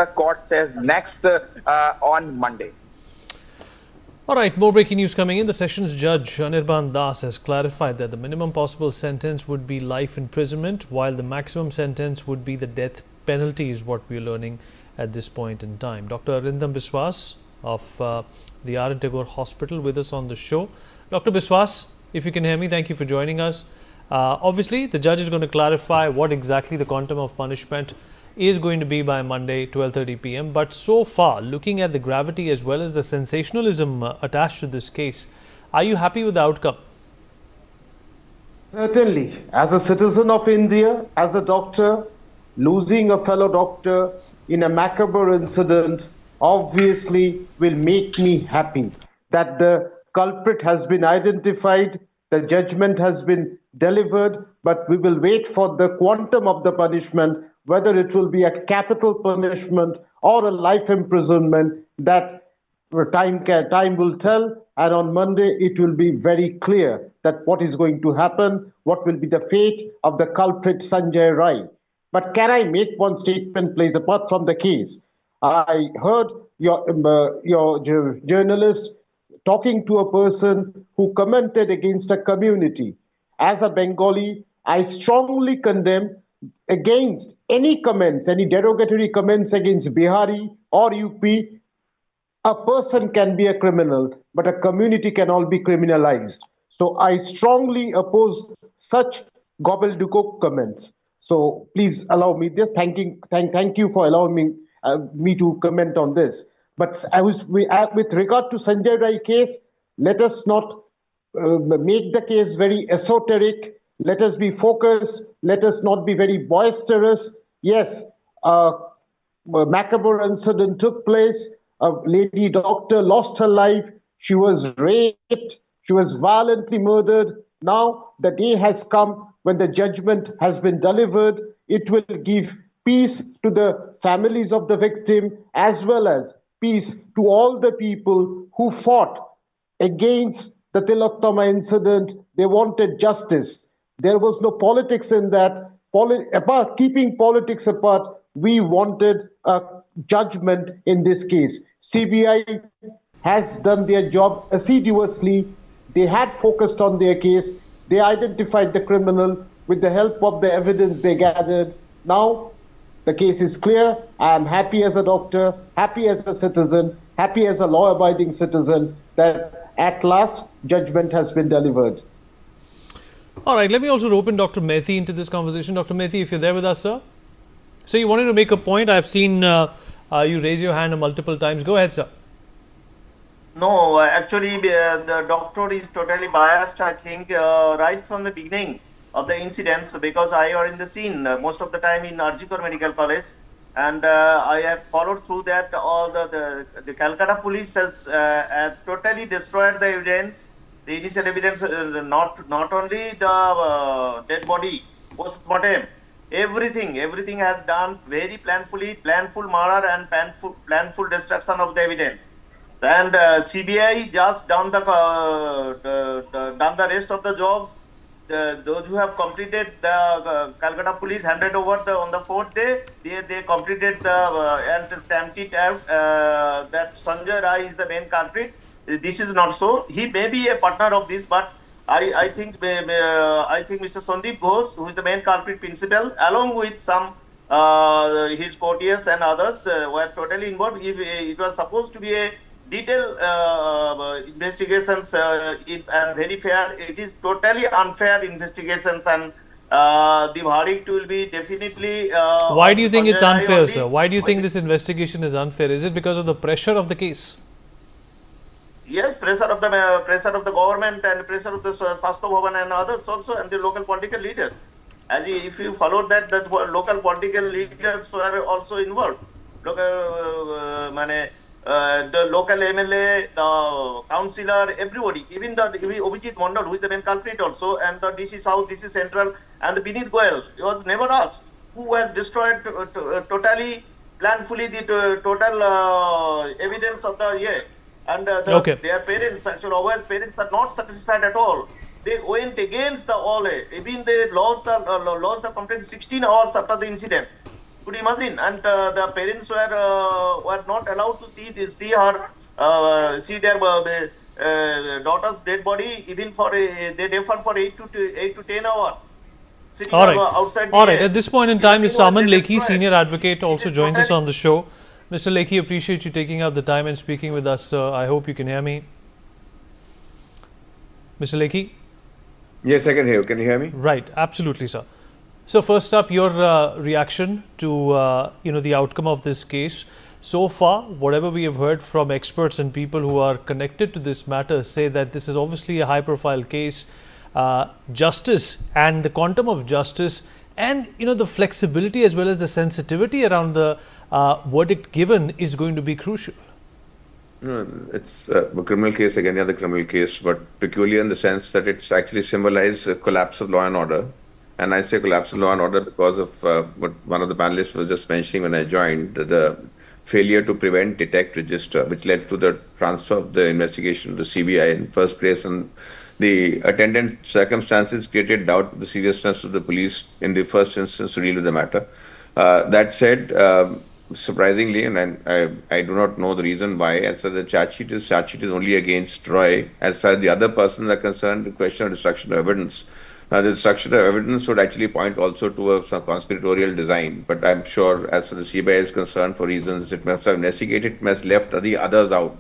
court says next on Monday. All right, more breaking news coming in. The Sessions Judge Anirban Das has clarified that the minimum possible sentence would be life imprisonment, while the maximum sentence would be the death penalty, is what we're learning at this point in time. Dr. Arindam Biswas of the R. Tagore Hospital with us on the show. Dr. Biswas, if you can hear me, thank you for joining us. Obviously, the judge is going to clarify what exactly the quantum of punishment is going to be by Monday, 12:30 p.m. But so far, looking at the gravity as well as the sensationalism attached to this case, are you happy with the outcome? Certainly. As a citizen of India, as a doctor, losing a fellow doctor in a macabre incident obviously will make me happy that the culprit has been identified, the judgment has been delivered, but we will wait for the quantum of the punishment, whether it will be a capital punishment or a life imprisonment. That time will tell, and on Monday it will be very clear that what is going to happen, what will be the fate of the culprit Sanjay Roy. But can I make one statement, please, apart from the case? I heard your journalist talking to a person who commented against a community. As a Bengali, I strongly condemn against any comments, any derogatory comments against Bihari or UP. A person can be a criminal, but a community cannot be criminalized. So I strongly oppose such gobbledygook comments. So please allow me this. Thank you for allowing me to comment on this. But with regard to Sanjay Rai case, let us not make the case very esoteric. Let us be focused. Let us not be very boisterous. Yes, a macabre incident took place. A lady doctor lost her life. She was raped. She was violently murdered. Now the day has come when the judgment has been delivered. It will give peace to the families of the victim as well as peace to all the people who fought against the Tilottama incident. They wanted justice. There was no politics in that. Keeping politics apart, we wanted a judgment in this case. CBI has done their job assiduously. They had focused on their case. They identified the criminal with the help of the evidence they gathered. Now the case is clear. I am happy as a doctor, happy as a citizen, happy as a law-abiding citizen that at last judgment has been delivered. All right, let me also rope in Dr. Methi into this conversation. Dr. Methi, if you're there with us, sir. So you wanted to make a point. I've seen you raise your hand multiple times. Go ahead, sir. No, actually, the doctor is totally biased, I think, right from the beginning of the incidents, because I are in the scene most of the time in Arjikar Medical College, and I have followed through that. All the Calcutta police has totally destroyed the evidence, the initial evidence, not only the dead body, post-mortem, everything has done very planful murder and planful destruction of the evidence. And CBI just done the rest of the jobs. Those who have completed the Calcutta police handed over on the fourth day. They completed the and stamped it out that Sanjay Rai is the main culprit. This is not so. He may be a partner of this, but I think Mr. Sandeep Ghosh, who is the main culprit principal, along with some his courtiers and others, were totally involved. If it was supposed to be a detailed investigations and very fair, it is totally unfair investigations, and the verdict will be definitely. Why do you think it's unfair, sir? Why do you think this investigation is unfair? Is it because of the pressure of the case? Yes, pressure of the government and pressure of the Sastha Bhavan and others also, and the local political leaders. If you followed that local political leaders were also involved. The local MLA, the councillor, everybody, even the Obijit Mondal, who is the main culprit also, and the DC South, DC Central, and the Binit Goyal, he was never asked who has destroyed totally, planfully the total evidence of the year. And their parents, actually, always parents are not satisfied at all. They went against the all. Even they lost the complaint 16 hours after the incident. Could you imagine? And the parents were not allowed to see her see their daughter's dead body even for they deferred for 8 to 10 hours sitting All right. outside All right. At this point in time, the Mr. Aman they Lekhi, destroyed. senior advocate, It also is joins us totally on the show. Mr. Lekhi, appreciate you taking out the time and speaking with us. I hope you can hear me. Mr. Lekhi? Yes, I can hear you. Can you hear me? Right. Absolutely, sir. So first up, your reaction to the outcome of this case. So far, whatever we have heard from experts and people who are connected to this matter say that this is obviously a high-profile case. Justice and the quantum of justice, and the flexibility as well as the sensitivity around the verdict given is going to be crucial. No, it's a criminal case like any other criminal case, but peculiar in the sense that it's actually symbolized a collapse of law and order. And I say collapse of law and order because of what one of the panelists was just mentioning when I joined, the failure to prevent, detect, register, which led to the transfer of the investigation to CBI in first place. And the attendant circumstances created doubt of the seriousness of the police in the first instance to deal with the matter. That said, surprisingly, and I do not know the reason why, as far as the charge sheet is only against Roy. As far as the other persons are concerned, the question of destruction of evidence. The destruction of evidence would actually point also to some conspiratorial design, but I'm sure as far as the CBI is concerned, for reasons it must have investigated, it must have left the others out.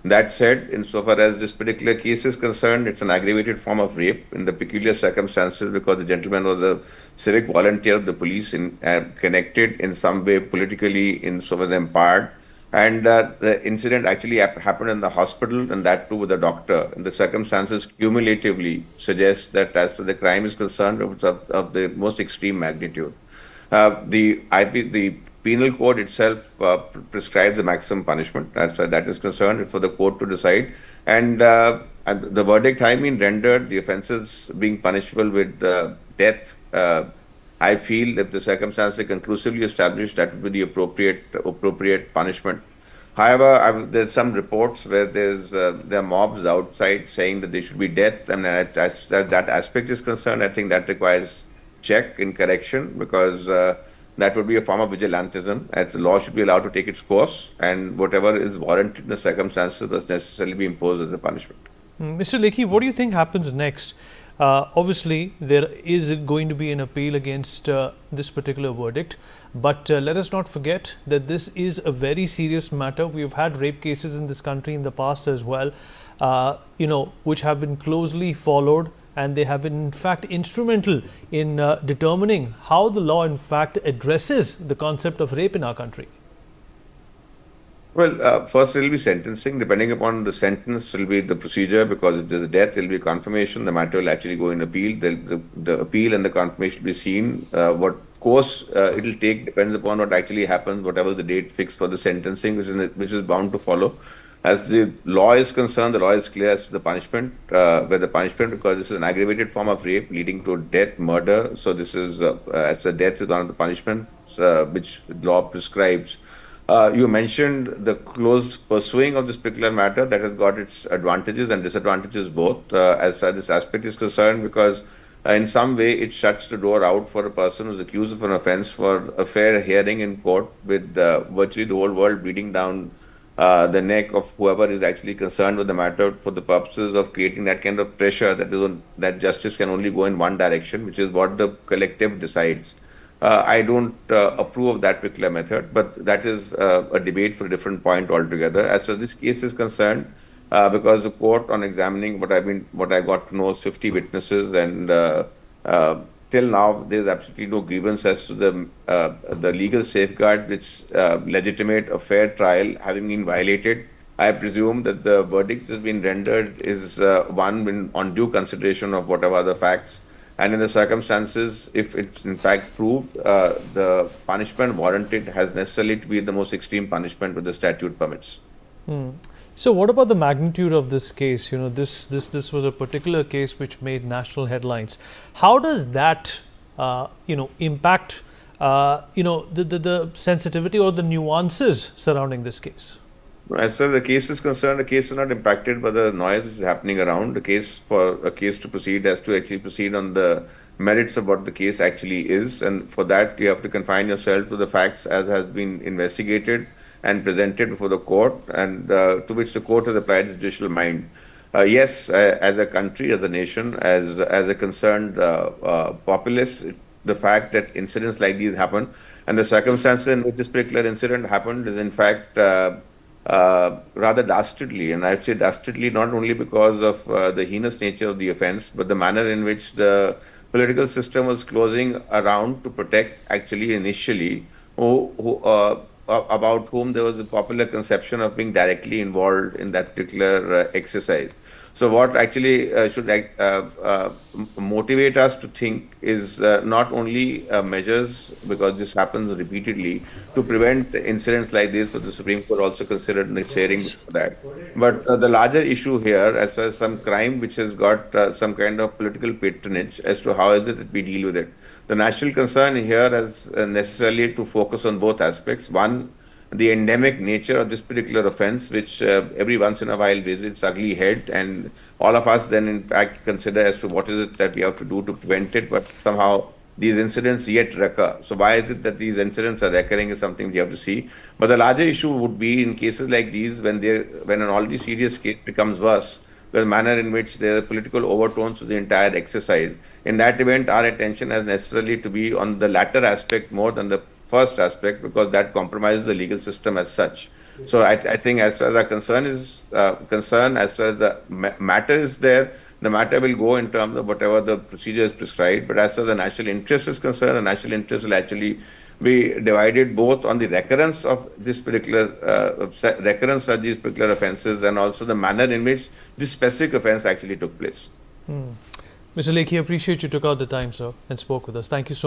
That said, insofar as this particular case is concerned, it's an aggravated form of rape in the peculiar circumstances because the gentleman was a civic volunteer of the police, connected in some way politically, in so was empowered. And the incident actually happened in the hospital, and that too with a doctor. And the circumstances cumulatively suggest that as far as the crime is concerned, it was of the most extreme magnitude. The penal code itself prescribes a maximum punishment. As far as that is concerned, it's for the court to decide. And the verdict having been rendered, the offences being punishable with death, I feel that the circumstances are conclusively established, that would be the appropriate punishment. However, there's some reports where there are mobs outside saying that they should be death, and as that aspect is concerned, I think that requires check and correction, because that would be a form of vigilantism, as the law should be allowed to take its course, and whatever is warranted in the circumstances must necessarily be imposed as a punishment. Mr. Lekhi, what do you think happens next? Obviously, there is going to be an appeal against this particular verdict, but let us not forget that this is a very serious matter. We have had rape cases in this country in the past as well, which have been closely followed, and they have been in fact instrumental in determining how the law in fact addresses the concept of rape in our country. Well, first it will be sentencing. Depending upon the sentence, it will be the procedure, because if there's a death, it will be confirmation. The matter will actually go in appeal. The appeal and the confirmation will be seen. What course it will take depends upon what actually happens, whatever the date fixed for the sentencing, which is bound to follow. As the law is concerned, the law is clear as to the punishment, because this is an aggravated form of rape leading to death, murder. So this is, as the death is one of the punishments which law prescribes. You mentioned the close pursuing of this particular matter. That has got its advantages and disadvantages both, as far as this aspect is concerned, because in some way it shuts the door out for a person who's accused of an offense for a fair hearing in court, with virtually the whole world bleeding down the neck of whoever is actually concerned with the matter, for the purposes of creating that kind of pressure that justice can only go in one direction, which is what the collective decides. I don't approve of that particular method, but that is a debate for a different point altogether. As far as this case is concerned, because the court, on examining what I got to know is 50 witnesses, and till now there's absolutely no grievance as to the legal safeguard which legitimate a fair trial having been violated. I presume that the verdict has been rendered is one on due consideration of whatever other facts. And in the circumstances, if it's in fact proved, the punishment warranted has necessarily to be the most extreme punishment which the statute permits. So what about the magnitude of this case? This was a particular case which made national headlines. How does that impact the sensitivity or the nuances surrounding this case? As far as the case is concerned, the case is not impacted by the noise which is happening around. The case, for a case to proceed, has to actually proceed on the merits of what the case actually is. And for that, you have to confine yourself to the facts as has been investigated and presented before the court, and to which the court has applied its judicial mind. Yes, as a country, as a nation, as a concerned populace, the fact that incidents like these happen and the circumstances in which this particular incident happened is in fact rather dastardly. And I say dastardly not only because of the heinous nature of the offense, but the manner in which the political system was closing around to protect actually initially about whom there was a popular conception of being directly involved in that particular exercise. So what actually should motivate us to think is not only measures, because this happens repeatedly, to prevent incidents like this, but the Supreme Court also considered in its hearing that. But the larger issue here, as far as some crime which has got some kind of political patronage, as to how is it that we deal with it. The national concern here is necessarily to focus on both aspects. One, the endemic nature of this particular offense, which every once in a while raises its ugly head, and all of us then in fact consider as to what is it that we have to do to prevent it, but somehow these incidents yet recur. So why is it that these incidents are recurring is something we have to see. But the larger issue would be in cases like these, when an already serious case becomes worse, the manner in which there are political overtones to the entire exercise. In that event, our attention has necessarily to be on the latter aspect more than the first aspect, because that compromises the legal system as such. So I think as far as our concern is concerned, as far as the matter is there, the matter will go in terms of whatever the procedure is prescribed. But as far as the national interest is concerned, the national interest will actually be divided both on the recurrence of this particular recurrence of these particular offences, and also the manner in which this specific offence actually took place. Mr. Lekhi, appreciate you took out the time, sir, and spoke with us. Thank you so much.